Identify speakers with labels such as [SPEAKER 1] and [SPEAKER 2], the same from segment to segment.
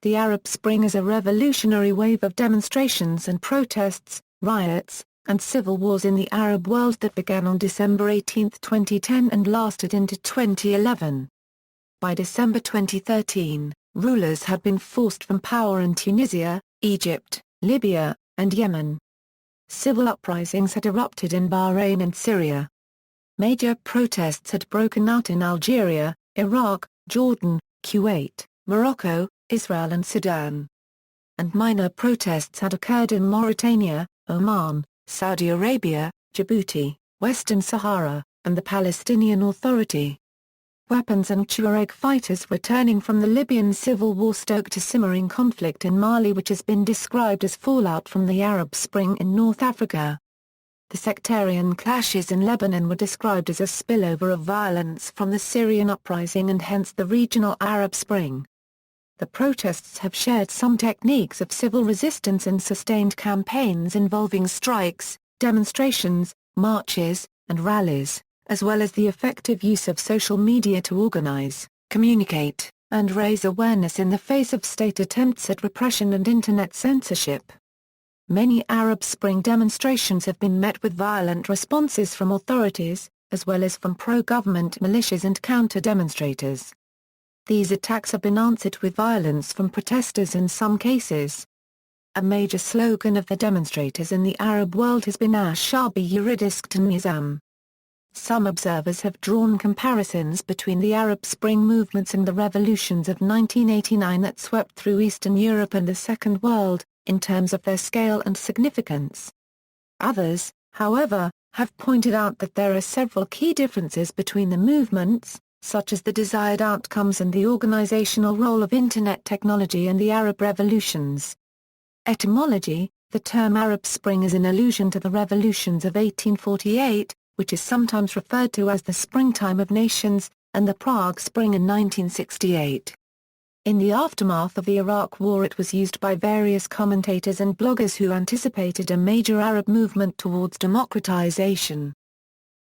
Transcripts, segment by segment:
[SPEAKER 1] the Arab Spring is a revolutionary wave of demonstrations and protests, riots, and civil wars in the Arab world that began on December 18, 2010 and lasted into 2011. By December 2013, rulers had been forced from power in Tunisia, Egypt, Libya, and Yemen. Civil uprisings had erupted in Bahrain and Syria. Major protests had broken out in Algeria, Iraq, Jordan, Kuwait, Morocco, Israel and Sudan. And minor protests had occurred in Mauritania, Oman, Saudi Arabia, Djibouti, Western Sahara, and the Palestinian Authority. Weapons and Tuareg fighters returning from the Libyan civil war stoked a simmering conflict in Mali which has been described as fallout from the Arab Spring in North Africa. The sectarian clashes in Lebanon were described as a spillover of violence from the Syrian uprising and hence the regional Arab Spring. The protests have shared some techniques of civil resistance and sustained campaigns involving strikes, demonstrations, marches, and rallies, as well as the effective use of social media to organize, communicate, and raise awareness in the face of state attempts at repression and internet censorship. Many Arab Spring demonstrations have been met with violent responses from authorities, as well as from pro-government militias and counter-demonstrators. These attacks have been answered with violence from protesters in some cases. A major slogan of the demonstrators in the Arab world has been ar-rabīīē yuridiskt nizam. Some observers have drawn comparisons between the Arab Spring movements and the revolutions of 1989 that swept through Eastern Europe and the Second World, in terms of their scale and significance. Others, however, have pointed out that there are several key differences between the movements, such as the desired outcomes and the organizational role of Internet technology and the Arab revolutions. Etymology: the term Arab Spring is an allusion to the revolutions of 1848, which is sometimes referred to as the Springtime of Nations, and the Prague Spring in 1968. In the aftermath of the Iraq War it was used by various commentators and bloggers who anticipated a major Arab movement towards democratization.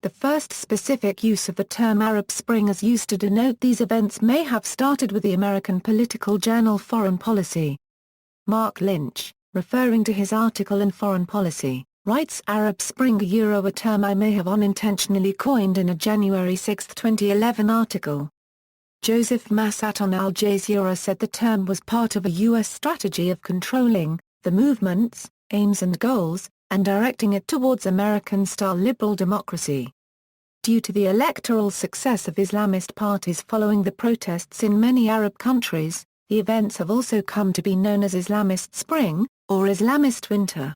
[SPEAKER 1] The first specific use of the term Arab Spring as used to denote these events may have started with the American political journal Foreign Policy. Mark Lynch, referring to his article in Foreign Policy, writes Arab Spring a term I may have unintentionally coined in a January 6, 2011 article. Joseph Massat on Al Jazeera said the term was part of a U.S. strategy of controlling the movement's aims and goals, and directing it towards American-style liberal democracy. Due to the electoral success of Islamist parties following the protests in many Arab countries, the events have also come to be known as Islamist Spring, or Islamist Winter.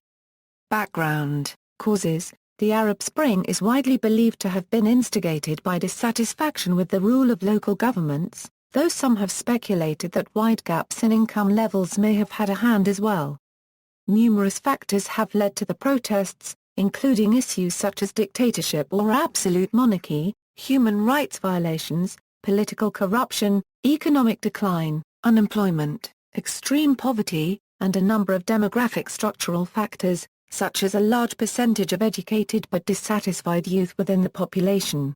[SPEAKER 1] Background, causes: the Arab Spring is widely believed to have been instigated by dissatisfaction with the rule of local governments, though some have speculated that wide gaps in income levels may have had a hand as well. Numerous factors have led to the protests, including issues such as dictatorship or absolute monarchy, human rights violations, political corruption, economic decline, unemployment, extreme poverty, and a number of demographic structural factors, such as a large percentage of educated but dissatisfied youth within the population.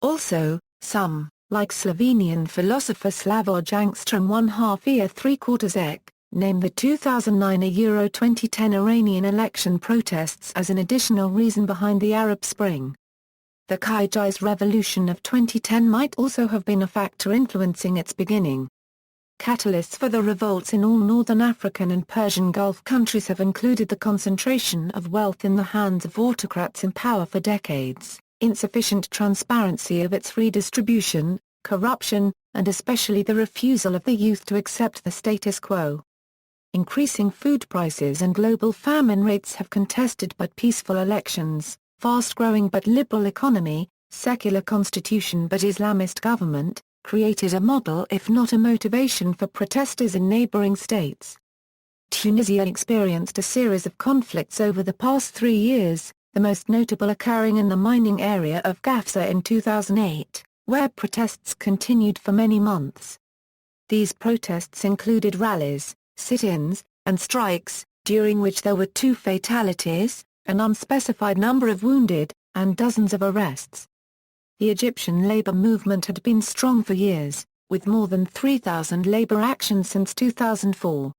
[SPEAKER 1] Also, some, like Slovenian philosopher Slavoj Angstrom 1/2 ek, named the 2009 Euro 2010 Iranian election protests as an additional reason behind the Arab Spring. The Kyrgyz revolution of 2010 might also have been a factor influencing its beginning. Catalysts for the revolts in all northern African and Persian Gulf countries have included the concentration of wealth in the hands of autocrats in power for decades, insufficient transparency of its redistribution, corruption, and especially the refusal of the youth to accept the status quo. Increasing food prices and global famine rates have contested but peaceful elections, fast-growing but liberal economy, secular constitution but Islamist government, created a model if not a motivation for protesters in neighboring states. Tunisia experienced a series of conflicts over the past 3 years, the most notable occurring in the mining area of Gafsa in 2008, where protests continued for many months. These protests included rallies, sit-ins, and strikes, during which there were 2 fatalities, an unspecified number of wounded, and dozens of arrests. The Egyptian labor movement had been strong for years, with more than 3,000 labor actions since 2004.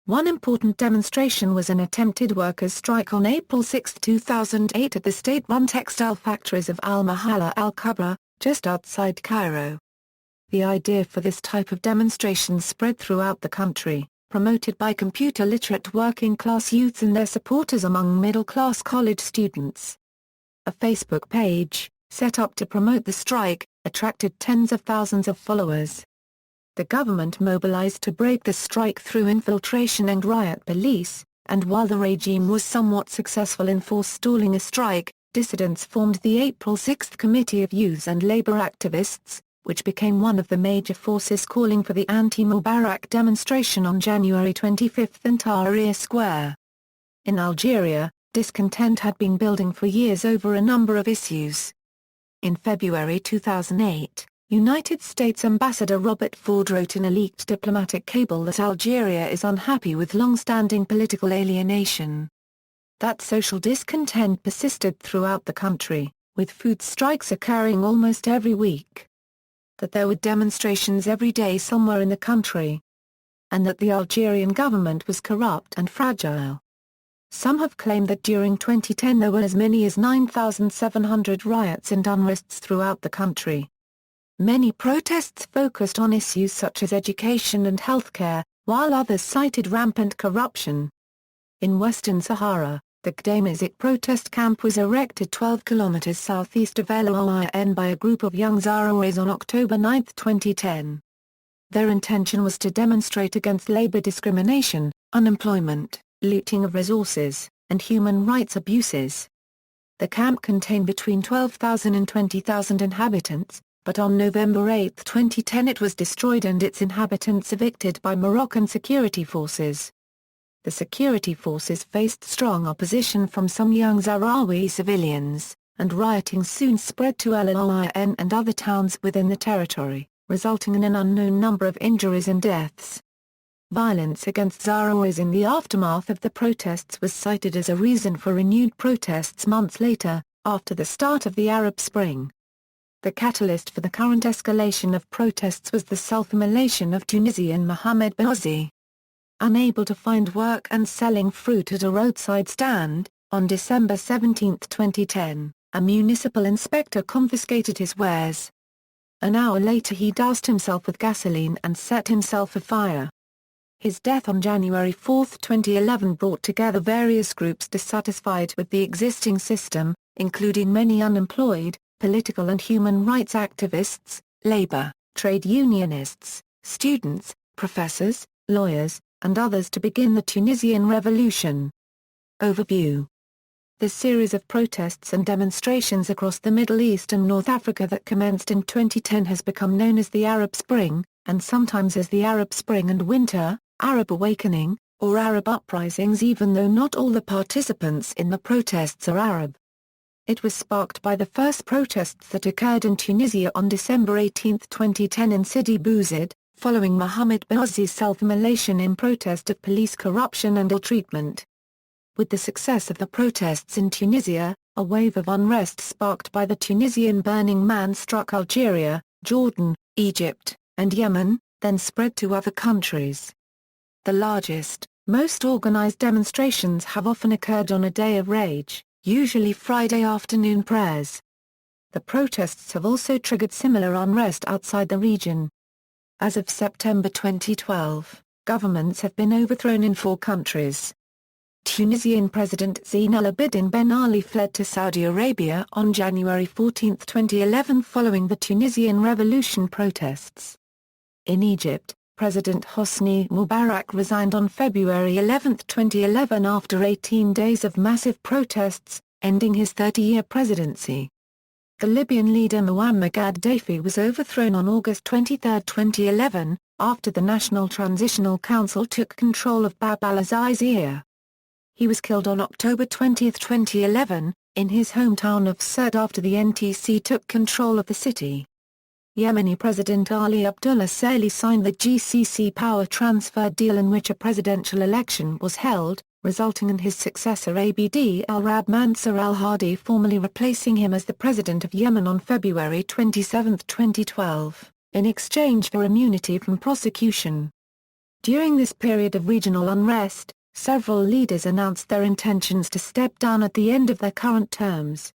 [SPEAKER 1] One important demonstration was an attempted workers' strike on April 6, 2008 at the state-run textile factories of Al-Mahala al-Kubra, just outside Cairo. The idea for this type of demonstration spread throughout the country, promoted by computer-literate working-class youths and their supporters among middle-class college students. A Facebook page, set up to promote the strike, attracted tens of thousands of followers. The government mobilized to break the strike through infiltration and riot police, and while the regime was somewhat successful in forestalling a strike, dissidents formed the April 6 Committee of Youths and Labor Activists, which became one of the major forces calling for the anti-Mubarak demonstration on January 25 in Tahrir Square. In Algeria, discontent had been building for years over a number of issues. In February 2008, United States Ambassador Robert Ford wrote in a leaked diplomatic cable that Algeria is unhappy with long-standing political alienation. That social discontent persisted throughout the country, with food strikes occurring almost every week. That there were demonstrations every day somewhere in the country. And that the Algerian government was corrupt and fragile. Some have claimed that during 2010 there were as many as 9,700 riots and unrests throughout the country. Many protests focused on issues such as education and healthcare, while others cited rampant corruption. In Western Sahara, the Gdamazik protest camp was erected 12 kilometers southeast of al-ʿarabīٰ by a group of young Zarawis on October 9, 2010. Their intention was to demonstrate against labor discrimination, unemployment, looting of resources, and human rights abuses. The camp contained between 12,000 and 20,000 inhabitants, but on November 8, 2010 it was destroyed and its inhabitants evicted by Moroccan security forces. The security forces faced strong opposition from some young Sahrawi civilians, and rioting soon spread to al-ʿarabīٰ and other towns within the territory, resulting in an unknown number of injuries and deaths. Violence against Sahrawis in the aftermath of the protests was cited as a reason for renewed protests months later, after the start of the Arab Spring. The catalyst for the current escalation of protests was the self-immolation of Tunisian Mohamed Bouazizi. Unable to find work and selling fruit at a roadside stand, on December 17, 2010, a municipal inspector confiscated his wares. An hour later he doused himself with gasoline and set himself afire. His death on January 4, 2011 brought together various groups dissatisfied with the existing system, including many unemployed, political and human rights activists, labor, trade unionists, students, professors, lawyers, and others to begin the Tunisian revolution. Overview. The series of protests and demonstrations across the Middle East and North Africa that commenced in 2010 has become known as the Arab Spring, and sometimes as the Arab Spring and Winter, Arab Awakening, or Arab uprisings, even though not all the participants in the protests are Arab. It was sparked by the first protests that occurred in Tunisia on December 18, 2010 in Sidi Bouzid, following Mohamed Bouazizi's self-immolation in protest of police corruption and ill-treatment. With the success of the protests in Tunisia, a wave of unrest sparked by the Tunisian Burning Man struck Algeria, Jordan, Egypt, and Yemen, then spread to other countries. The largest, most organized demonstrations have often occurred on a day of rage, usually Friday afternoon prayers. The protests have also triggered similar unrest outside the region. As of September 2012, governments have been overthrown in 4 countries. Tunisian President Zine El Abidine Ben Ali fled to Saudi Arabia on January 14, 2011 following the Tunisian Revolution protests. In Egypt, President Hosni Mubarak resigned on February 11, 2011 after 18 days of massive protests, ending his 30-year presidency. The Libyan leader Muammar Gaddafi was overthrown on August 23, 2011, after the National Transitional Council took control of Bab al-Azizia. He was killed on October 20, 2011, in his hometown of Sirte after the NTC took control of the city. Yemeni President Ali Abdullah Saleh signed the GCC power transfer deal in which a presidential election was held, resulting in his successor Abd al-Rabb Mansur al-Hadi formally replacing him as the president of Yemen on February 27, 2012. in exchange for immunity from prosecution. During this period of regional unrest, several leaders announced their intentions to step down at the end of their current terms.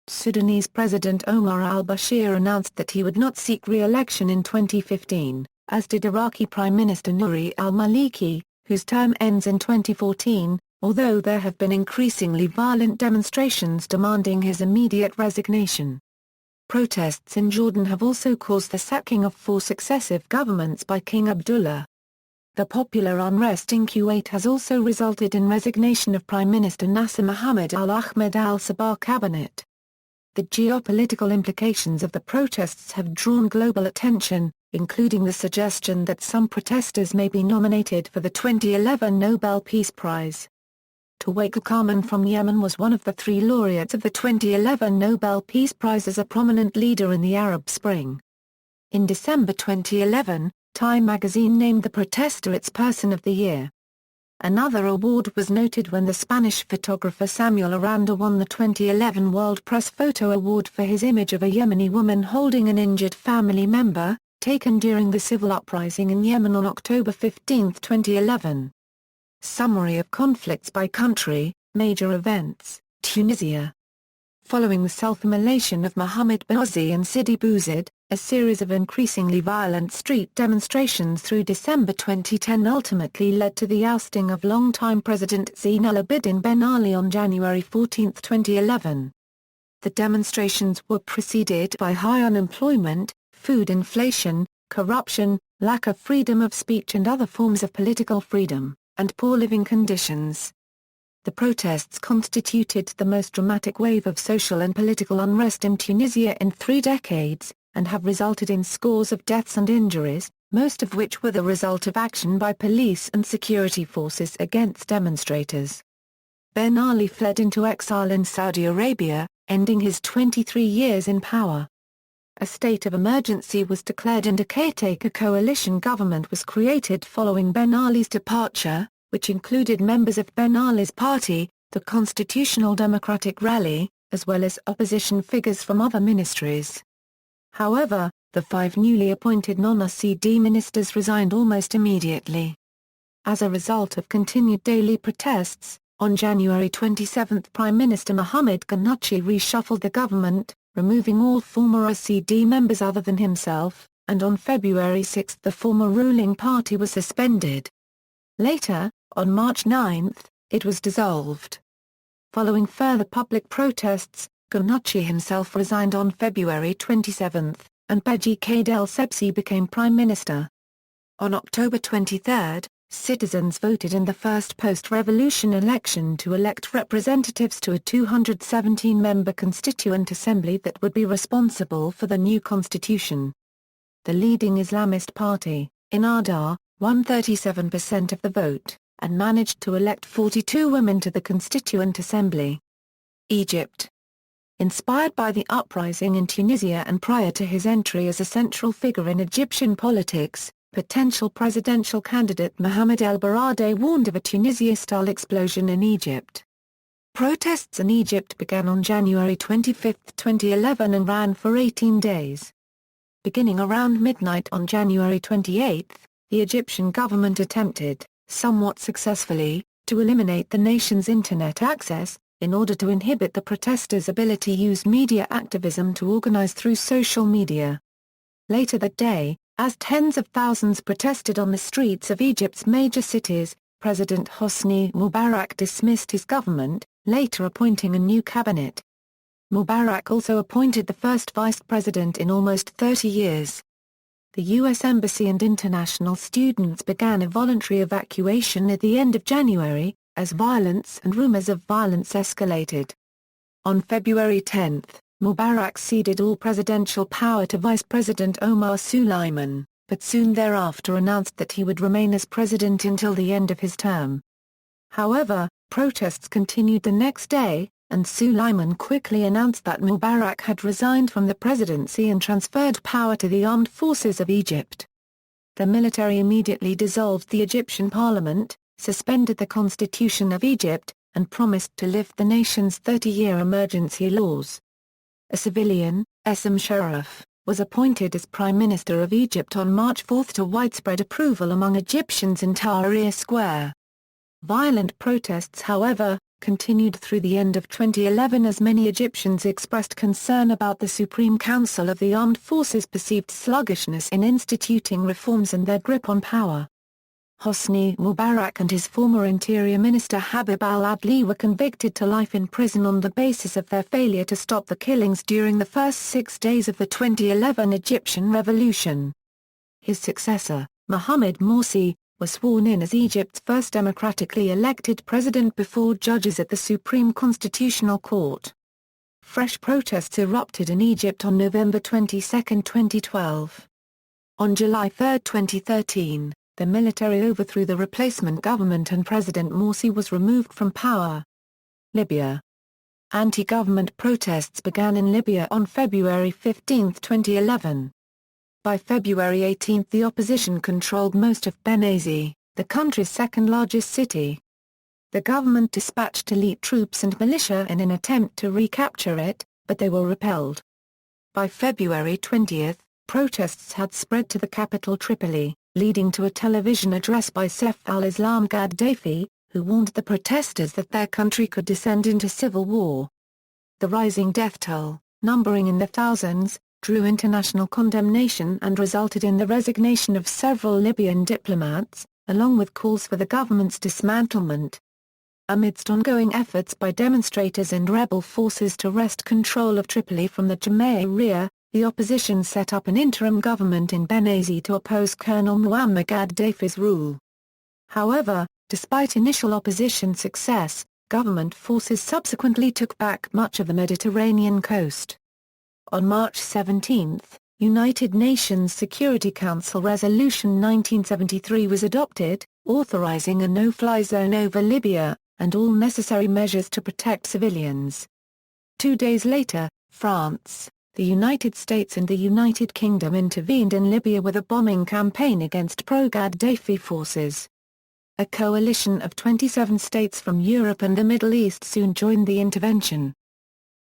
[SPEAKER 1] Sudanese President Omar al-Bashir announced that he would not seek re-election in 2015, as did Iraqi Prime Minister Nouri al-Maliki, whose term ends in 2014, although there have been increasingly violent demonstrations demanding his immediate resignation. Protests in Jordan have also caused the sacking of 4 successive governments by King Abdullah. The popular unrest in Kuwait has also resulted in resignation of Prime Minister Nasser Mohammed al-Ahmed al-Sabah cabinet. The geopolitical implications of the protests have drawn global attention, including the suggestion that some protesters may be nominated for the 2011 Nobel Peace Prize. Tawfiq al-Karman from Yemen was one of the 3 laureates of the 2011 Nobel Peace Prize as a prominent leader in the Arab Spring. In December 2011, Time magazine named the protester its Person of the Year. Another award was noted when the Spanish photographer Samuel Aranda won the 2011 World Press Photo Award for his image of a Yemeni woman holding an injured family member, taken during the civil uprising in Yemen on October 15, 2011. Summary of conflicts by country, major events, Tunisia. Following the self-immolation of Mohamed Bouazizi and Sidi Bouzid, a series of increasingly violent street demonstrations through December 2010 ultimately led to the ousting of longtime President Zine El Abidine Ben Ali on January 14, 2011. The demonstrations were preceded by high unemployment, food inflation, corruption, lack of freedom of speech and other forms of political freedom, and poor living conditions. The protests constituted the most dramatic wave of social and political unrest in Tunisia in 3 decades, and have resulted in scores of deaths and injuries, most of which were the result of action by police and security forces against demonstrators. Ben Ali fled into exile in Saudi Arabia, ending his 23 years in power. A state of emergency was declared and a caretaker coalition government was created following Ben Ali's departure, which included members of Ben Ali's party, the Constitutional Democratic Rally, as well as opposition figures from other ministries. However, the 5 newly appointed non-RCD ministers resigned almost immediately. As a result of continued daily protests, on January 27 Prime Minister Mohamed Ghannouchi reshuffled the government, removing all former RCD members other than himself, and on February 6 the former ruling party was suspended. Later, on March 9, it was dissolved. Following further public protests, Ghannouchi himself resigned on February 27, and Beji Caid el-Sebsi became prime minister. On October 23, citizens voted in the first post-revolution election to elect representatives to a 217-member constituent assembly that would be responsible for the new constitution. The leading Islamist party, Ennahda, won 37% of the vote, and managed to elect 42 women to the Constituent Assembly. Egypt. Inspired by the uprising in Tunisia and prior to his entry as a central figure in Egyptian politics, potential presidential candidate Mohamed El Baradei warned of a Tunisia-style explosion in Egypt. Protests in Egypt began on January 25, 2011 and ran for 18 days. Beginning around midnight on January 28, the Egyptian government attempted, somewhat successfully, to eliminate the nation's internet access, in order to inhibit the protesters' ability to use media activism to organize through social media. Later that day, as tens of thousands protested on the streets of Egypt's major cities, President Hosni Mubarak dismissed his government, later appointing a new cabinet. Mubarak also appointed the first vice president in almost 30 years. The U.S. Embassy and international students began a voluntary evacuation at the end of January, as violence and rumors of violence escalated. On February 10, Mubarak ceded all presidential power to Vice President Omar Suleiman, but soon thereafter announced that he would remain as president until the end of his term. However, protests continued the next day, and Suleiman quickly announced that Mubarak had resigned from the presidency and transferred power to the armed forces of Egypt. The military immediately dissolved the Egyptian parliament, suspended the Constitution of Egypt, and promised to lift the nation's 30-year emergency laws. A civilian, Essam Sharaf, was appointed as Prime Minister of Egypt on March 4 to widespread approval among Egyptians in Tahrir Square. Violent protests, however, continued through the end of 2011 as many Egyptians expressed concern about the Supreme Council of the Armed Forces' perceived sluggishness in instituting reforms and their grip on power. Hosni Mubarak and his former Interior Minister Habib al-Adli were convicted to life in prison on the basis of their failure to stop the killings during the first 6 days of the 2011 Egyptian revolution. His successor, Mohamed Morsi, was sworn in as Egypt's first democratically elected president before judges at the Supreme Constitutional Court. Fresh protests erupted in Egypt on November 22, 2012. On July 3, 2013, the military overthrew the replacement government and President Morsi was removed from power. Libya. Anti-government protests began in Libya on February 15, 2011. By February 18 the opposition controlled most of Benghazi, the country's second-largest city. The government dispatched elite troops and militia in an attempt to recapture it, but they were repelled. By February 20, protests had spread to the capital Tripoli, leading to a television address by Saif al-Islam Gaddafi, who warned the protesters that their country could descend into civil war. The rising death toll, numbering in the thousands, drew international condemnation and resulted in the resignation of several Libyan diplomats, along with calls for the government's dismantlement. Amidst ongoing efforts by demonstrators and rebel forces to wrest control of Tripoli from the Jamahiriya, the opposition set up an interim government in Benghazi to oppose Colonel Muammar Gaddafi's rule. However, despite initial opposition success, government forces subsequently took back much of the Mediterranean coast. On March 17, United Nations Security Council Resolution 1973 was adopted, authorizing a no-fly zone over Libya, and all necessary measures to protect civilians. 2 days later, France, the United States and the United Kingdom intervened in Libya with a bombing campaign against pro-Gaddafi forces. A coalition of 27 states from Europe and the Middle East soon joined the intervention.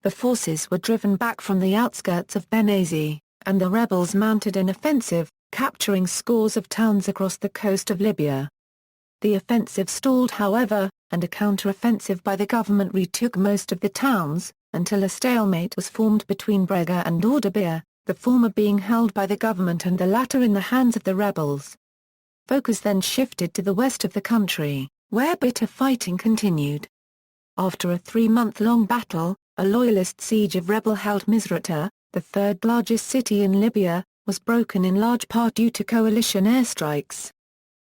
[SPEAKER 1] The forces were driven back from the outskirts of Benghazi, and the rebels mounted an offensive, capturing scores of towns across the coast of Libya. The offensive stalled however, and a counter-offensive by the government retook most of the towns, until a stalemate was formed between Brega and ar-rabīʿ, the former being held by the government and the latter in the hands of the rebels. Focus then shifted to the west of the country, where bitter fighting continued. After a 3-month-long battle, a loyalist siege of rebel-held Misrata, the third-largest city in Libya, was broken in large part due to coalition airstrikes.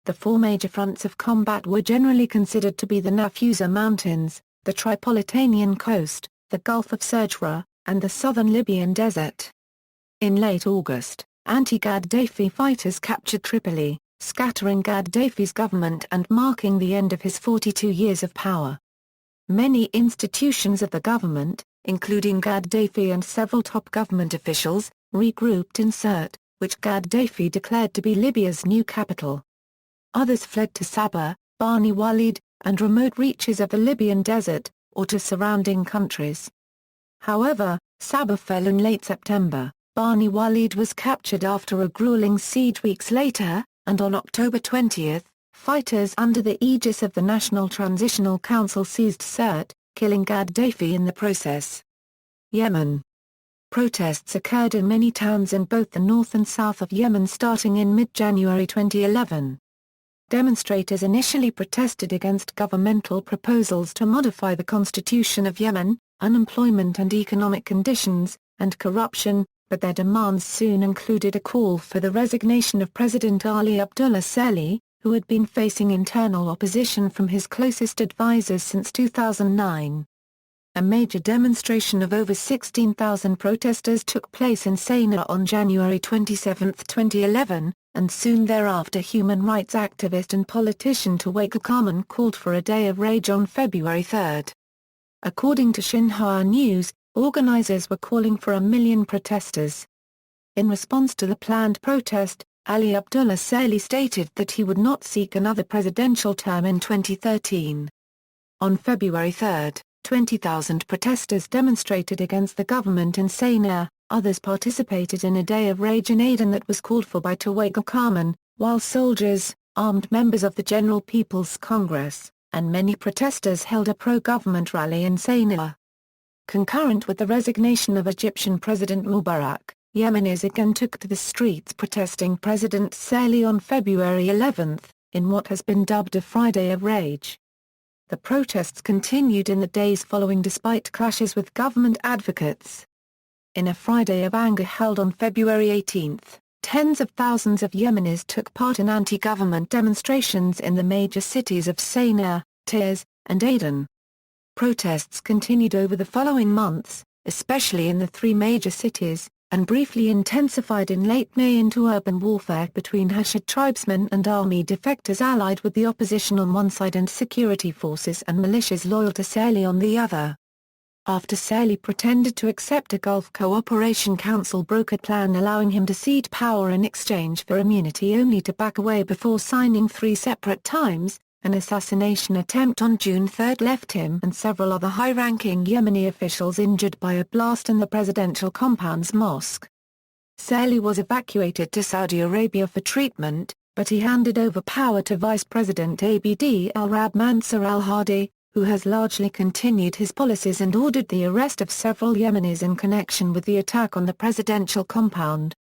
[SPEAKER 1] The 4 major fronts of combat were generally considered to be the Nafusa Mountains, the Tripolitanian coast, the Gulf of Serjra, and the southern Libyan desert. In late August, anti-Gaddafi fighters captured Tripoli, scattering Gaddafi's government and marking the end of his 42 years of power. Many institutions of the government, including Gaddafi and several top government officials, regrouped in Sirte, which Gaddafi declared to be Libya's new capital. Others fled to Sabha, Bani Walid, and remote reaches of the Libyan desert, or to surrounding countries. However, Sabha fell in late September, Bani Walid was captured after a grueling siege weeks later, and on October 20, fighters under the aegis of the National Transitional Council seized Sirte, killing Gaddafi in the process. Yemen. Protests occurred in many towns in both the north and south of Yemen starting in mid-January 2011. Demonstrators initially protested against governmental proposals to modify the constitution of Yemen, unemployment and economic conditions, and corruption, but their demands soon included a call for the resignation of President Ali Abdullah Saleh, who had been facing internal opposition from his closest advisors since 2009. A major demonstration of over 16,000 protesters took place in Sana'a on January 27, 2011, and soon thereafter human rights activist and politician Tawaqi Khan called for a day of rage on February 3. According to Xinhua News, organizers were calling for 1 million protesters. In response to the planned protest, Ali Abdullah Saleh stated that he would not seek another presidential term in 2013. On February 3, 20,000 protesters demonstrated against the government in Sana'a, Others participated in a day of rage in Aden that was called for by Tawaqqa Khaman, while soldiers, armed members of the General People's Congress, and many protesters held a pro-government rally in Sana'a. Concurrent with the resignation of Egyptian President Mubarak, Yemenis again took to the streets protesting President Saleh on February 11, in what has been dubbed a Friday of Rage. The protests continued in the days following despite clashes with government advocates. In a Friday of Anger held on February 18, tens of thousands of Yemenis took part in anti-government demonstrations in the major cities of Sana'a, Taiz, and Aden. Protests continued over the following months, especially in the three major cities, and briefly intensified in late May into urban warfare between Hashid tribesmen and army defectors allied with the opposition on one side and security forces and militias loyal to Saleh on the other. After Saleh pretended to accept a Gulf Cooperation Council brokered plan allowing him to cede power in exchange for immunity only to back away before signing 3 separate times, an assassination attempt on June 3 left him and several other high-ranking Yemeni officials injured by a blast in the presidential compound's mosque. Saleh was evacuated to Saudi Arabia for treatment, but he handed over power to Vice President Abd al-Rab Mansur al-Hadi, who has largely continued his policies and ordered the arrest of several Yemenis in connection with the attack on the presidential compound.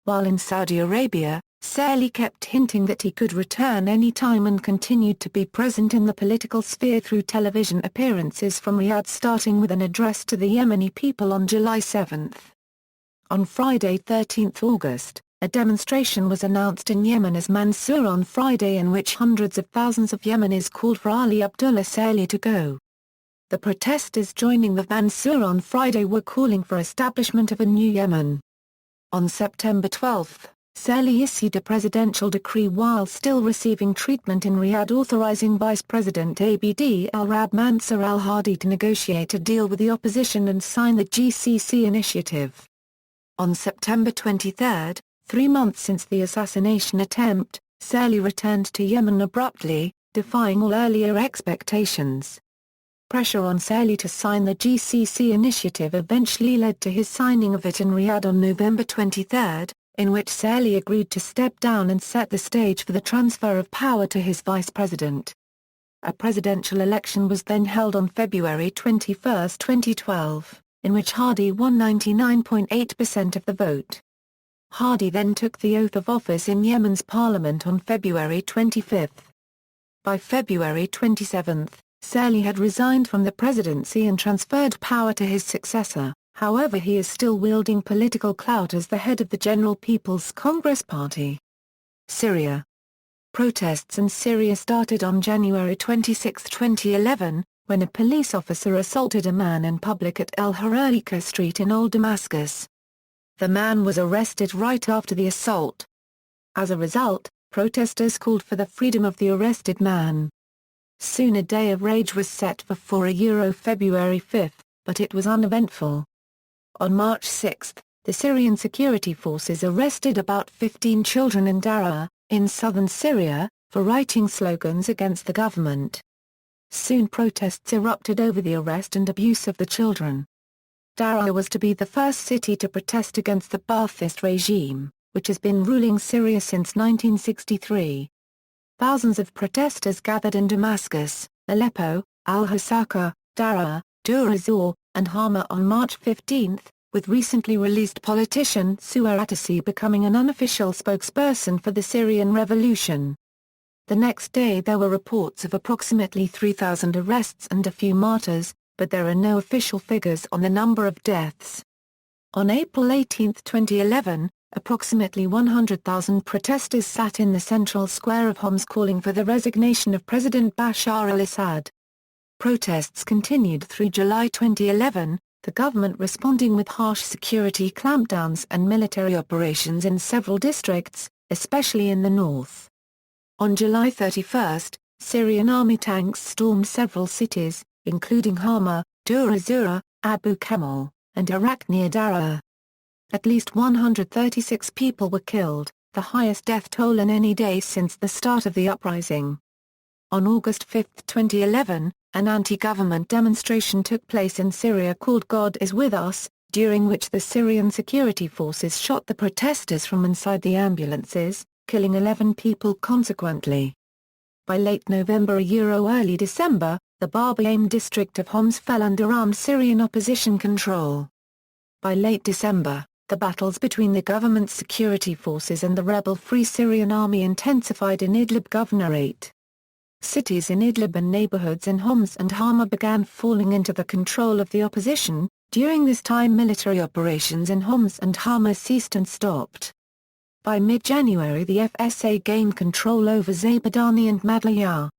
[SPEAKER 1] While in Saudi Arabia, Saleh kept hinting that he could return any time and continued to be present in the political sphere through television appearances from Riyadh, starting with an address to the Yemeni people on July 7. On Friday 13 August, a demonstration was announced in Yemen as Mansour on Friday in which hundreds of thousands of Yemenis called for Ali Abdullah Saleh to go. The protesters joining the Mansour on Friday were calling for establishment of a new Yemen. On September 12, Saleh issued a presidential decree while still receiving treatment in Riyadh authorizing Vice President Abd al-Rab Mansur al-Hadi to negotiate a deal with the opposition and sign the GCC initiative. On September 23, 3 months since the assassination attempt, Saleh returned to Yemen abruptly, defying all earlier expectations. Pressure on Saleh to sign the GCC initiative eventually led to his signing of it in Riyadh on November 23, in which Saleh agreed to step down and set the stage for the transfer of power to his vice president. A presidential election was then held on February 21, 2012, in which Hadi won 99.8% of the vote. Hadi then took the oath of office in Yemen's parliament on February 25. By February 27, Saleh had resigned from the presidency and transferred power to his successor. However, he is still wielding political clout as the head of the General People's Congress Party. Syria. Protests in Syria started on January 26, 2011, when a police officer assaulted a man in public at al-ṟarabīʿ Street in Old Damascus. The man was arrested right after the assault. As a result, protesters called for the freedom of the arrested man. Soon a day of rage was set for February 5, but it was uneventful. On March 6, the Syrian security forces arrested about 15 children in Daraa, in southern Syria, for writing slogans against the government. Soon protests erupted over the arrest and abuse of the children. Daraa was to be the first city to protest against the Ba'athist regime, which has been ruling Syria since 1963. Thousands of protesters gathered in Damascus, Aleppo, al-Hasaka, Daraa, Deir ez-Zor, and Hama on March 15, with recently released politician Su'ar Atassi becoming an unofficial spokesperson for the Syrian revolution. The next day there were reports of approximately 3,000 arrests and a few martyrs, but there are no official figures on the number of deaths. On April 18, 2011, approximately 100,000 protesters sat in the central square of Homs calling for the resignation of President Bashar al-Assad. Protests continued through July 2011, the government responding with harsh security clampdowns and military operations in several districts, especially in the north. On July 31, Syrian army tanks stormed several cities, including Hama, Deir ez-Zor, Abu Kamal, and Iraq near Daraa. At least 136 people were killed, the highest death toll in any day since the start of the uprising. On August 5, 2011, an anti-government demonstration took place in Syria called God is With Us, during which the Syrian security forces shot the protesters from inside the ambulances, killing 11 people consequently. By late November early December, the Bahrain district of Homs fell under armed Syrian opposition control. By late December, the battles between the government's security forces and the rebel Free Syrian Army intensified in Idlib Governorate. Cities in Idlib and neighborhoods in Homs and Hama began falling into the control of the opposition. During this time military operations in Homs and Hama ceased and stopped. By mid-January the FSA gained control over Zabadani and Madliyah.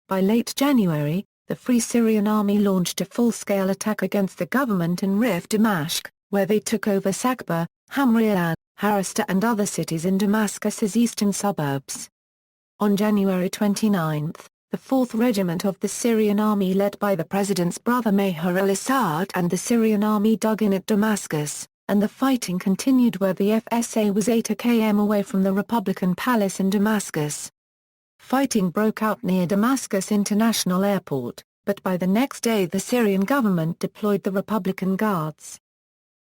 [SPEAKER 1] By late January, the Free Syrian Army launched a full-scale attack against the government in Rif Dimashq, where they took over Sakba, Hamriyan, Harasta and other cities in Damascus's eastern suburbs. On January 29, the 4th Regiment of the Syrian Army led by the president's brother Maher al-Assad and the Syrian Army dug in at Damascus, and the fighting continued where the FSA was 8 km away from the Republican Palace in Damascus. Fighting broke out near Damascus International Airport, but by the next day the Syrian government deployed the Republican Guards.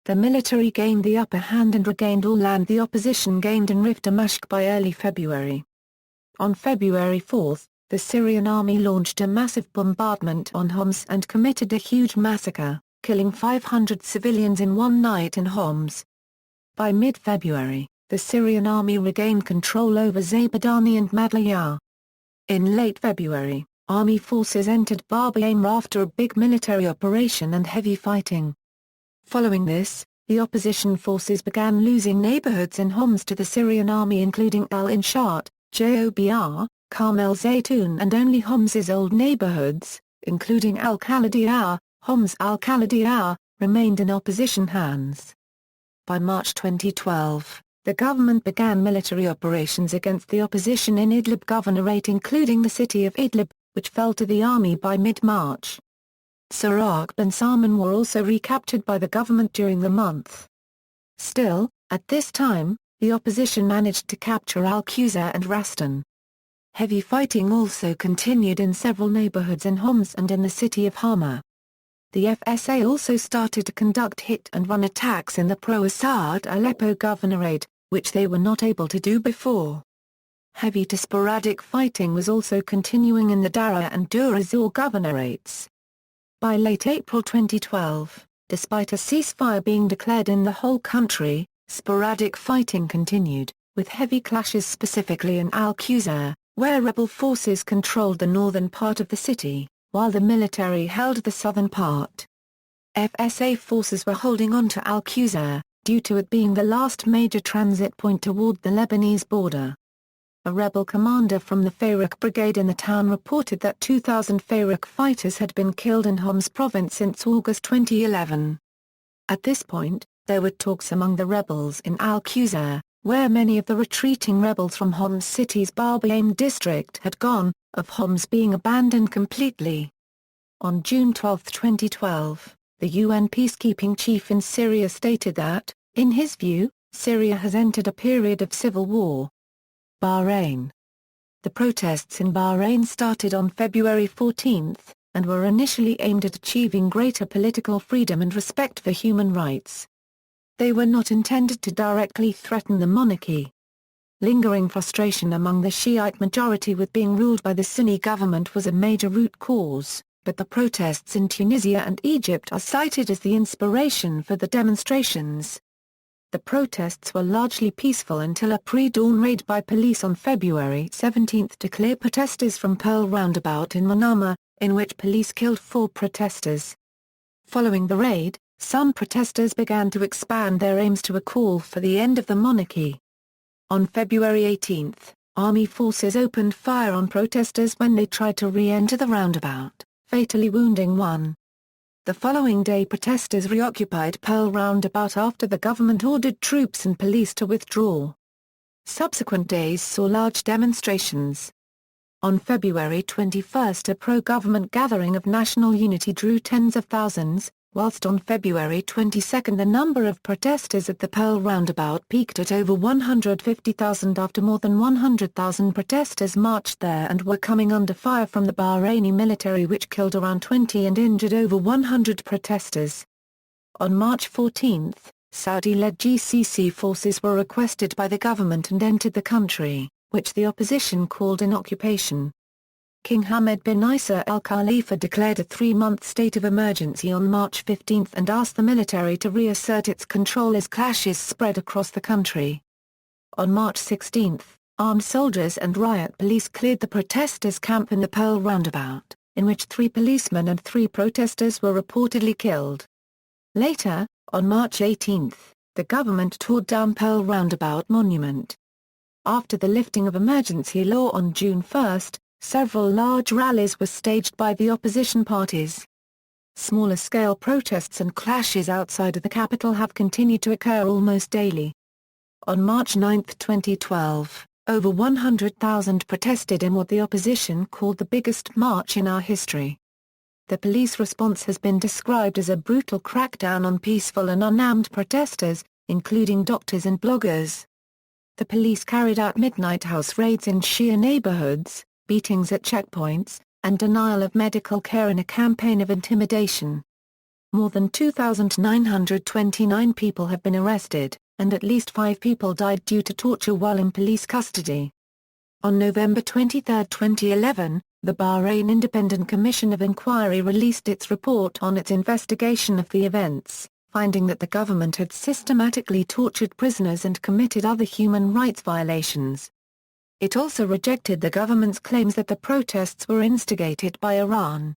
[SPEAKER 1] The military gained the upper hand and regained all land the opposition gained in Rif Dimashq by early February. On February 4, the Syrian army launched a massive bombardment on Homs and committed a huge massacre, killing 500 civilians in one night in Homs. By mid-February, the Syrian army regained control over Zabadani and Madliyah. In late February, army forces entered Bahrain after a big military operation and heavy fighting. Following this, the opposition forces began losing neighborhoods in Homs to the Syrian army including Al-Inshat, Jobr, Carmel Zaytun and only Homs's old neighborhoods, including al-Khalidiyah, Homs al-Khalidiyah, remained in opposition hands. By March 2012, the government began military operations against the opposition in Idlib Governorate including the city of Idlib, which fell to the army by mid-March. Sarak and Salman were also recaptured by the government during the month. Still, at this time, the opposition managed to capture Al-Qusar and Rastan. Heavy fighting also continued in several neighborhoods in Homs and in the city of Hama. The FSA also started to conduct hit-and-run attacks in the pro-Assad Aleppo Governorate, which they were not able to do before. Heavy to sporadic fighting was also continuing in the Daraa and Dura Zor governorates. By late April 2012, despite a ceasefire being declared in the whole country, sporadic fighting continued, with heavy clashes specifically in Al-Qusar, where rebel forces controlled the northern part of the city, while the military held the southern part. FSA forces were holding on to Al-Qusar, due to it being the last major transit point toward the Lebanese border. A rebel commander from the Farak Brigade in the town reported that 2,000 Farak fighters had been killed in Homs province since August 2011. At this point, there were talks among the rebels in Al-Qusar, where many of the retreating rebels from Homs city's Bahrain district had gone, of Homs being abandoned completely. On June 12, 2012, the UN peacekeeping chief in Syria stated that, in his view, Syria has entered a period of civil war. Bahrain. The protests in Bahrain started on February 14, and were initially aimed at achieving greater political freedom and respect for human rights. They were not intended to directly threaten the monarchy. Lingering frustration among the Shiite majority with being ruled by the Sunni government was a major root cause, but the protests in Tunisia and Egypt are cited as the inspiration for the demonstrations. The protests were largely peaceful until a pre-dawn raid by police on February 17 to clear protesters from Pearl Roundabout in Manama, in which police killed 4 protesters. Following the raid, some protesters began to expand their aims to a call for the end of the monarchy. On February 18, army forces opened fire on protesters when they tried to re-enter the roundabout, fatally wounding 1. The following day protesters reoccupied Pearl Roundabout after the government ordered troops and police to withdraw. Subsequent days saw large demonstrations. On February 21 a pro-government gathering of national unity drew tens of thousands, whilst on February 22 the number of protesters at the Pearl Roundabout peaked at over 150,000 after more than 100,000 protesters marched there and were coming under fire from the Bahraini military which killed around 20 and injured over 100 protesters. On March 14, Saudi-led GCC forces were requested by the government and entered the country, which the opposition called an occupation. King Hamad bin Isa Al Khalifa declared a 3-month state of emergency on March 15 and asked the military to reassert its control as clashes spread across the country. On March 16, armed soldiers and riot police cleared the protesters' camp in the Pearl Roundabout, in which 3 policemen and 3 protesters were reportedly killed. Later, on March 18, the government tore down Pearl Roundabout Monument. After the lifting of emergency law on June 1, several large rallies were staged by the opposition parties. Smaller-scale protests and clashes outside of the capital have continued to occur almost daily. On March 9, 2012, over 100,000 protested in what the opposition called the biggest march in our history. The police response has been described as a brutal crackdown on peaceful and unarmed protesters, including doctors and bloggers. The police carried out midnight house raids in Shia neighborhoods, beatings at checkpoints, and denial of medical care in a campaign of intimidation. More than 2,929 people have been arrested, and at least 5 people died due to torture while in police custody. On November 23, 2011, the Bahrain Independent Commission of Inquiry released its report on its investigation of the events, finding that the government had systematically tortured prisoners and committed other human rights violations. It also rejected the government's claims that the protests were instigated by Iran.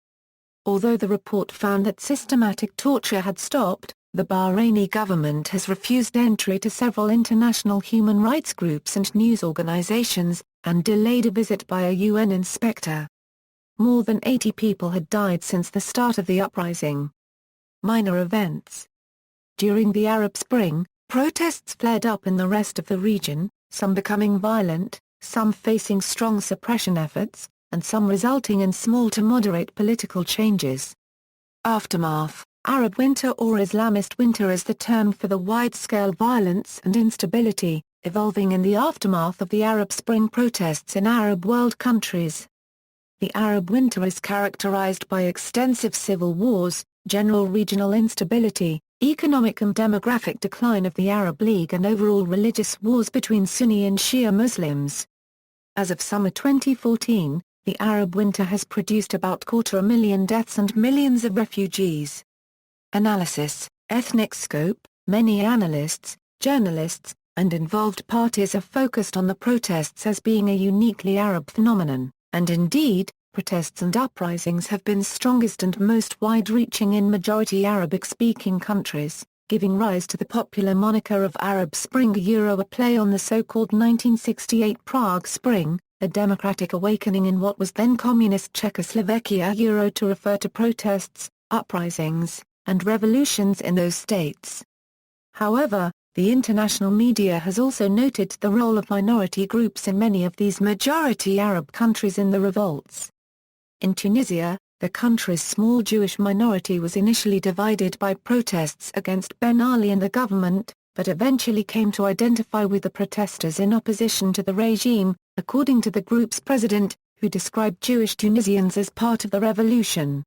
[SPEAKER 1] Although the report found that systematic torture had stopped, the Bahraini government has refused entry to several international human rights groups and news organizations, and delayed a visit by a UN inspector. More than 80 people had died since the start of the uprising. Minor events. During the Arab Spring, protests flared up in the rest of the region, some becoming violent, some facing strong suppression efforts, and some resulting in small to moderate political changes. Aftermath. Arab Winter or Islamist Winter is the term for the wide-scale violence and instability, evolving in the aftermath of the Arab Spring protests in Arab world countries. The Arab Winter is characterized by extensive civil wars, general regional instability, economic and demographic decline of the Arab League and overall religious wars between Sunni and Shia Muslims. As of summer 2014, the Arab Winter has produced about 250,000 deaths and millions of refugees. Analysis, ethnic scope. Many analysts, journalists, and involved parties have focused on the protests as being a uniquely Arab phenomenon, and indeed, protests and uprisings have been strongest and most wide-reaching in majority Arabic-speaking countries, giving rise to the popular moniker of Arab Spring, a play on the so-called 1968 Prague Spring, a democratic awakening in what was then communist Czechoslovakia, to refer to protests, uprisings, and revolutions in those states. However, the international media has also noted the role of minority groups in many of these majority Arab countries in the revolts. In Tunisia, the country's small Jewish minority was initially divided by protests against Ben Ali and the government, but eventually came to identify with the protesters in opposition to the regime, according to the group's president, who described Jewish Tunisians as part of the revolution.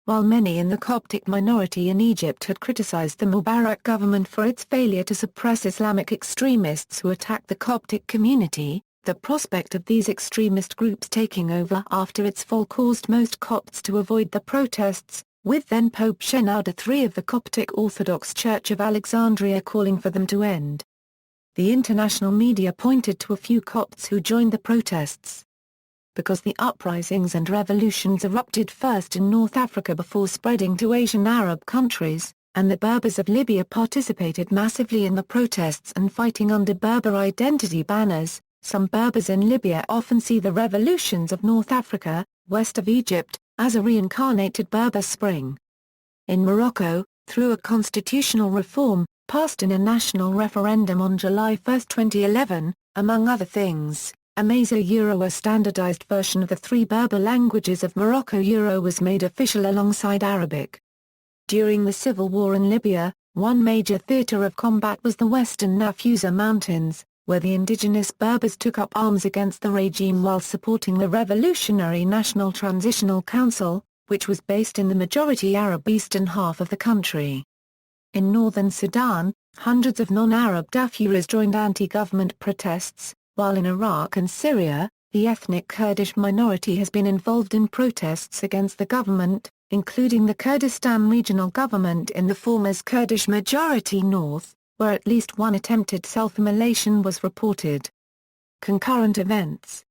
[SPEAKER 1] While many in the Coptic minority in Egypt had criticized the Mubarak government for its failure to suppress Islamic extremists who attacked the Coptic community, the prospect of these extremist groups taking over after its fall caused most Copts to avoid the protests, with then Pope Shenouda III of the Coptic Orthodox Church of Alexandria calling for them to end. The international media pointed to a few Copts who joined the protests. Because the uprisings and revolutions erupted first in North Africa before spreading to Asian Arab countries, and the Berbers of Libya participated massively in the protests and fighting under Berber identity banners, some Berbers in Libya often see the revolutions of North Africa, west of Egypt, as a reincarnated Berber Spring. In Morocco, through a constitutional reform, passed in a national referendum on July 1, 2011, among other things, a standardized version of the 3 Berber languages of Morocco was made official alongside Arabic. During the civil war in Libya, one major theater of combat was the western Nafusa Mountains, where the indigenous Berbers took up arms against the regime while supporting the Revolutionary National Transitional Council, which was based in the majority Arab eastern half of the country. In northern Sudan, hundreds of non-Arab Darfuris joined anti-government protests, while in Iraq and Syria, the ethnic Kurdish minority has been involved in protests against the government, including the Kurdistan Regional Government in the former Kurdish majority north, where at least one attempted self-immolation was reported. Concurrent events.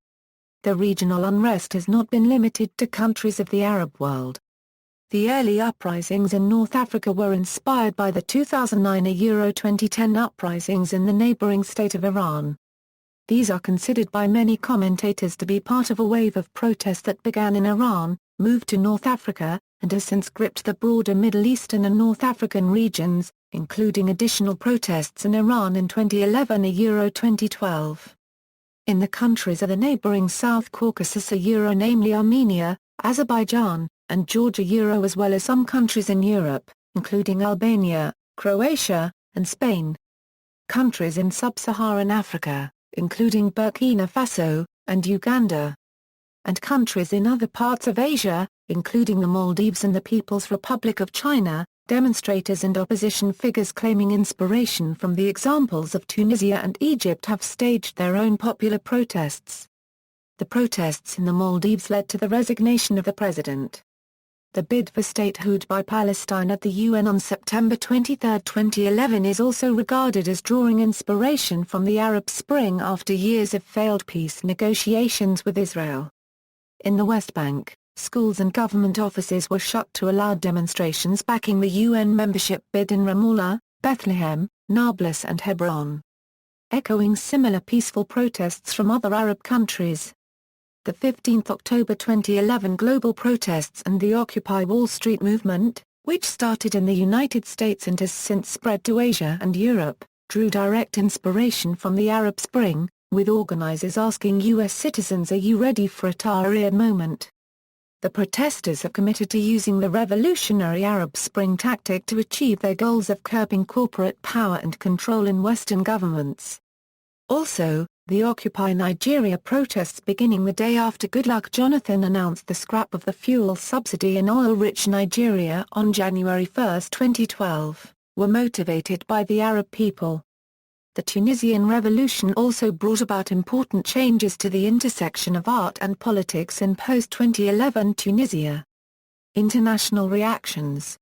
[SPEAKER 1] The regional unrest has not been limited to countries of the Arab world. The early uprisings in North Africa were inspired by the 2009–2010 uprisings in the neighboring state of Iran. These are considered by many commentators to be part of a wave of protest that began in Iran, moved to North Africa, and has since gripped the broader Middle Eastern and North African regions, including additional protests in Iran in 2011–2012. In the countries of the neighboring South Caucasus namely Armenia, Azerbaijan, and Georgia as well as some countries in Europe, including Albania, Croatia, and Spain. Countries in sub-Saharan Africa, including Burkina Faso, and Uganda. And countries in other parts of Asia, including the Maldives and the People's Republic of China, demonstrators and opposition figures claiming inspiration from the examples of Tunisia and Egypt have staged their own popular protests. The protests in the Maldives led to the resignation of the president. The bid for statehood by Palestine at the UN on September 23, 2011 is also regarded as drawing inspiration from the Arab Spring after years of failed peace negotiations with Israel. In the West Bank, schools and government offices were shut to allow demonstrations backing the UN membership bid in Ramallah, Bethlehem, Nablus and Hebron. Echoing similar peaceful protests from other Arab countries. The 15 October 2011 global protests and the Occupy Wall Street movement, which started in the United States and has since spread to Asia and Europe, drew direct inspiration from the Arab Spring, with organizers asking U.S. citizens, "Are you ready for a Tahrir moment?" The protesters have committed to using the revolutionary Arab Spring tactic to achieve their goals of curbing corporate power and control in Western governments. Also, the Occupy Nigeria protests beginning the day after Goodluck Jonathan announced the scrap of the fuel subsidy in oil-rich Nigeria on January 1, 2012, were motivated by the Arab people. The Tunisian revolution also brought about important changes to the intersection of art and politics in post-2011 Tunisia. International reactions.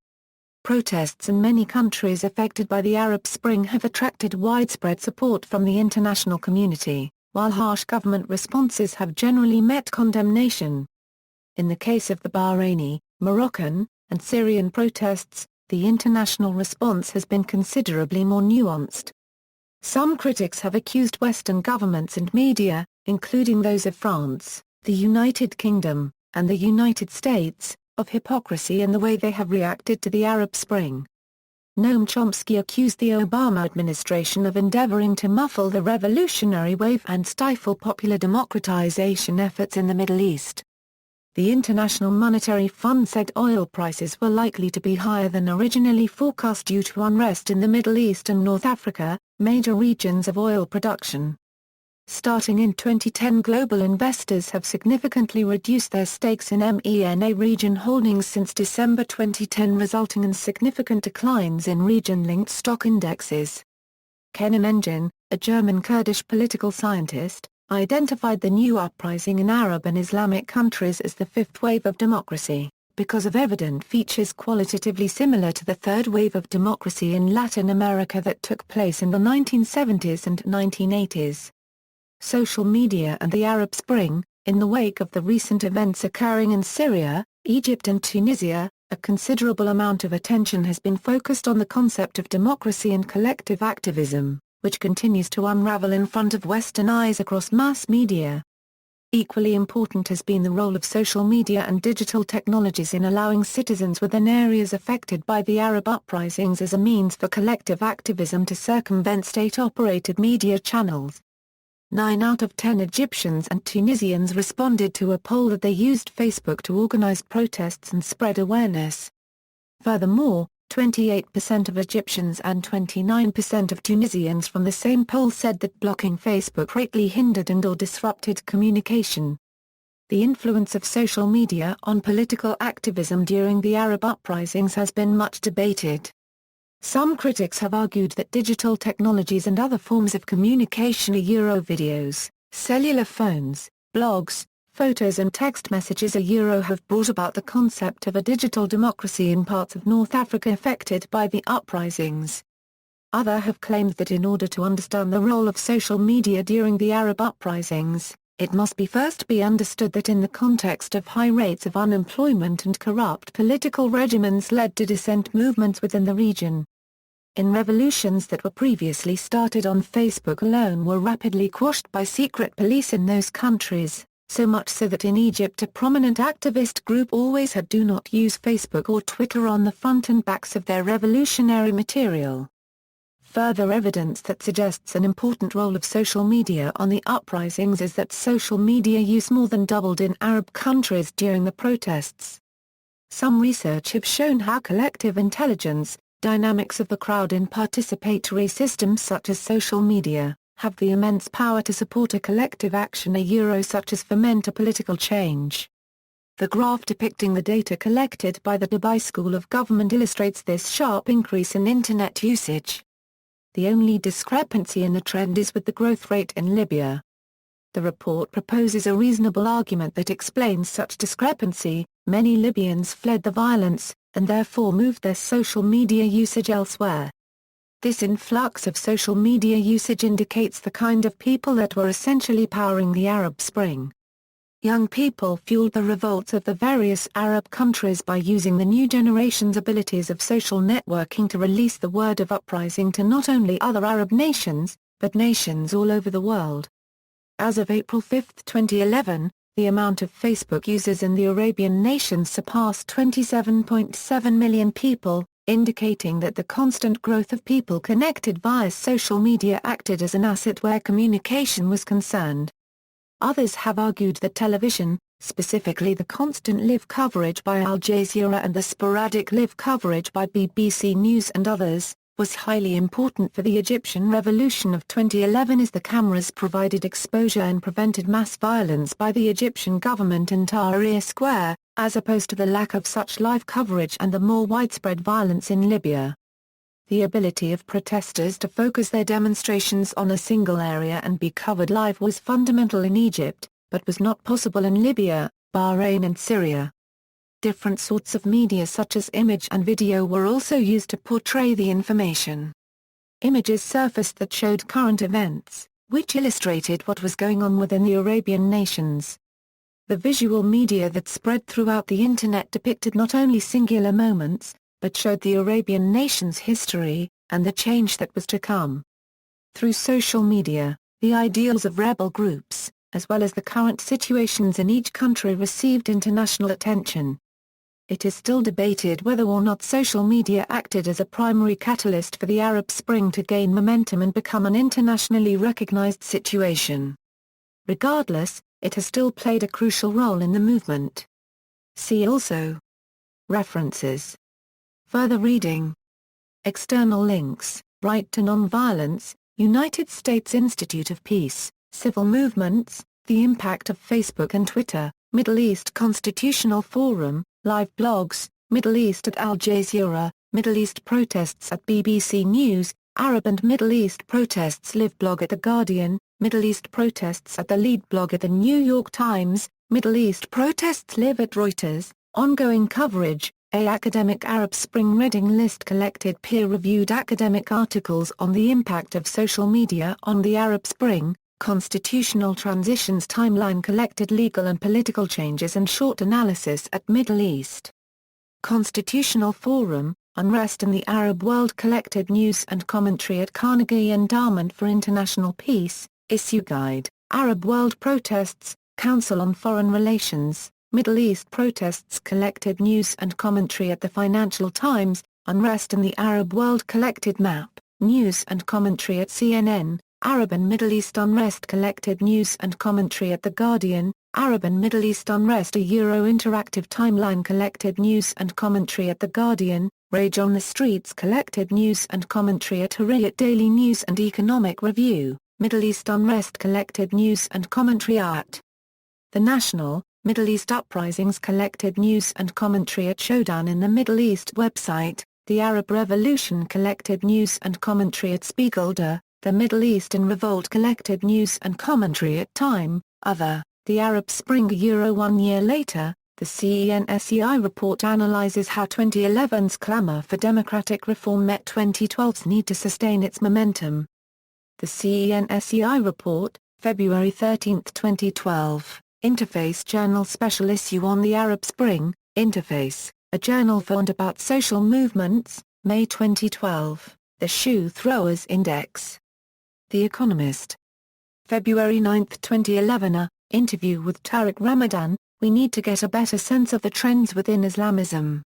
[SPEAKER 1] Protests in many countries affected by the Arab Spring have attracted widespread support from the international community, while harsh government responses have generally met condemnation. In the case of the Bahraini, Moroccan, and Syrian protests, the international response has been considerably more nuanced. Some critics have accused Western governments and media, including those of France, the United Kingdom, and the United States, of hypocrisy in the way they have reacted to the Arab Spring. Noam Chomsky accused the Obama administration of endeavoring to muffle the revolutionary wave and stifle popular democratization efforts in the Middle East. The International Monetary Fund said oil prices were likely to be higher than originally forecast due to unrest in the Middle East and North Africa, major regions of oil production. Starting in 2010, global investors have significantly reduced their stakes in MENA region holdings since December 2010, resulting in significant declines in region-linked stock indexes. Kenan Engin, a German Kurdish political scientist, identified the new uprising in Arab and Islamic countries as the fifth wave of democracy, because of evident features qualitatively similar to the third wave of democracy in Latin America that took place in the 1970s and 1980s. Social media and the Arab Spring. In the wake of the recent events occurring in Syria, Egypt and Tunisia, a considerable amount of attention has been focused on the concept of democracy and collective activism, which continues to unravel in front of Western eyes across mass media. Equally important has been the role of social media and digital technologies in allowing citizens within areas affected by the Arab uprisings as a means for collective activism to circumvent state-operated media channels. 9 out of 10 Egyptians and Tunisians responded to a poll that they used Facebook to organize protests and spread awareness. Furthermore, 28% of Egyptians and 29% of Tunisians from the same poll said that blocking Facebook greatly hindered and/or disrupted communication. The influence of social media on political activism during the Arab uprisings has been much debated. Some critics have argued that digital technologies and other forms of communication videos, cellular phones, blogs, photos and text messages have brought about the concept of a digital democracy in parts of North Africa affected by the uprisings. Others have claimed that in order to understand the role of social media during the Arab uprisings, it must first be understood that in the context of high rates of unemployment and corrupt political regimens led to dissent movements within the region. In revolutions that were previously started on Facebook alone were rapidly quashed by secret police in those countries, so much so that in Egypt a prominent activist group always had "Do not use Facebook or Twitter" on the front and backs of their revolutionary material. Further evidence that suggests an important role of social media on the uprisings is that social media use more than doubled in Arab countries during the protests. Some research have shown how collective intelligence, dynamics of the crowd in participatory systems such as social media, have the immense power to support a collective action such as foment a political change. The graph depicting the data collected by the Dubai School of Government illustrates this sharp increase in Internet usage. The only discrepancy in the trend is with the growth rate in Libya. The report proposes a reasonable argument that explains such discrepancy: many Libyans fled the violence, and therefore moved their social media usage elsewhere. This influx of social media usage indicates the kind of people that were essentially powering the Arab Spring. Young people fueled the revolts of the various Arab countries by using the new generation's abilities of social networking to release the word of uprising to not only other Arab nations, but nations all over the world. As of April 5, 2011, the amount of Facebook users in the Arabian nations surpassed 27.7 million people, indicating that the constant growth of people connected via social media acted as an asset where communication was concerned. Others have argued that television, specifically the constant live coverage by Al Jazeera and the sporadic live coverage by BBC News and others, was highly important for the Egyptian revolution of 2011 as the cameras provided exposure and prevented mass violence by the Egyptian government in Tahrir Square, as opposed to the lack of such live coverage and the more widespread violence in Libya. The ability of protesters to focus their demonstrations on a single area and be covered live was fundamental in Egypt, but was not possible in Libya, Bahrain and Syria. Different sorts of media such as image and video were also used to portray the information. Images surfaced that showed current events, which illustrated what was going on within the Arabian nations. The visual media that spread throughout the Internet depicted not only singular moments, but showed the Arabian nation's history, and the change that was to come. Through social media, the ideals of rebel groups, as well as the current situations in each country, received international attention. It is still debated whether or not social media acted as a primary catalyst for the Arab Spring to gain momentum and become an internationally recognized situation. Regardless, it has still played a crucial role in the movement. See also: References. Further reading. External links: Right to Nonviolence, United States Institute of Peace, Civil Movements, The Impact of Facebook and Twitter, Middle East Constitutional Forum, Live Blogs, Middle East at Al Jazeera, Middle East Protests at BBC News, Arab and Middle East Protests Live blog at The Guardian, Middle East Protests at the Lead blog at The New York Times, Middle East Protests Live at Reuters, Ongoing coverage, Academic Arab Spring Reading list collected peer-reviewed academic articles on the impact of social media on the Arab Spring, Constitutional Transitions Timeline collected legal and political changes and short analysis at Middle East Constitutional Forum, Unrest in the Arab World collected news and commentary at Carnegie Endowment for International Peace, Issue Guide, Arab World Protests, Council on Foreign Relations, Middle East Protests collected news and commentary at the Financial Times, Unrest in the Arab World collected map, news and commentary at CNN, Arab and Middle East Unrest collected news and commentary at The Guardian, Arab and Middle East Unrest interactive timeline collected news and commentary at The Guardian, Rage on the Streets collected news and commentary at Harriet Daily News and Economic Review, Middle East Unrest collected news and commentary at The National, Middle East Uprisings collected news and commentary at Showdown in the Middle East website, The Arab Revolution collected news and commentary at Spiegelder, the Middle Eastern Revolt collected news and commentary at Time, Other, the Arab Spring 1 year later. The CENSEI report analyzes how 2011's clamor for democratic reform met 2012's need to sustain its momentum. The CENSEI report, February 13, 2012, Interface Journal Special Issue on the Arab Spring, Interface, a journal for and about social movements, May 2012, The Shoe Throwers Index. The Economist. February 9, 2011 interview with Tariq Ramadan, We need to get a better sense of the trends within Islamism.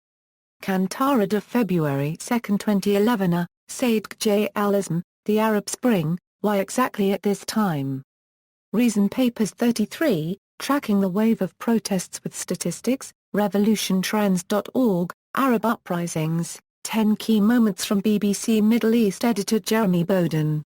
[SPEAKER 1] Kantarad of February 2, 2011 Said J. Al-Ism, The Arab Spring, Why Exactly at This Time? Reason Papers 33, Tracking the Wave of Protests with Statistics, revolutiontrends.org, Arab Uprisings, 10 Key Moments from BBC Middle East editor Jeremy Bowden.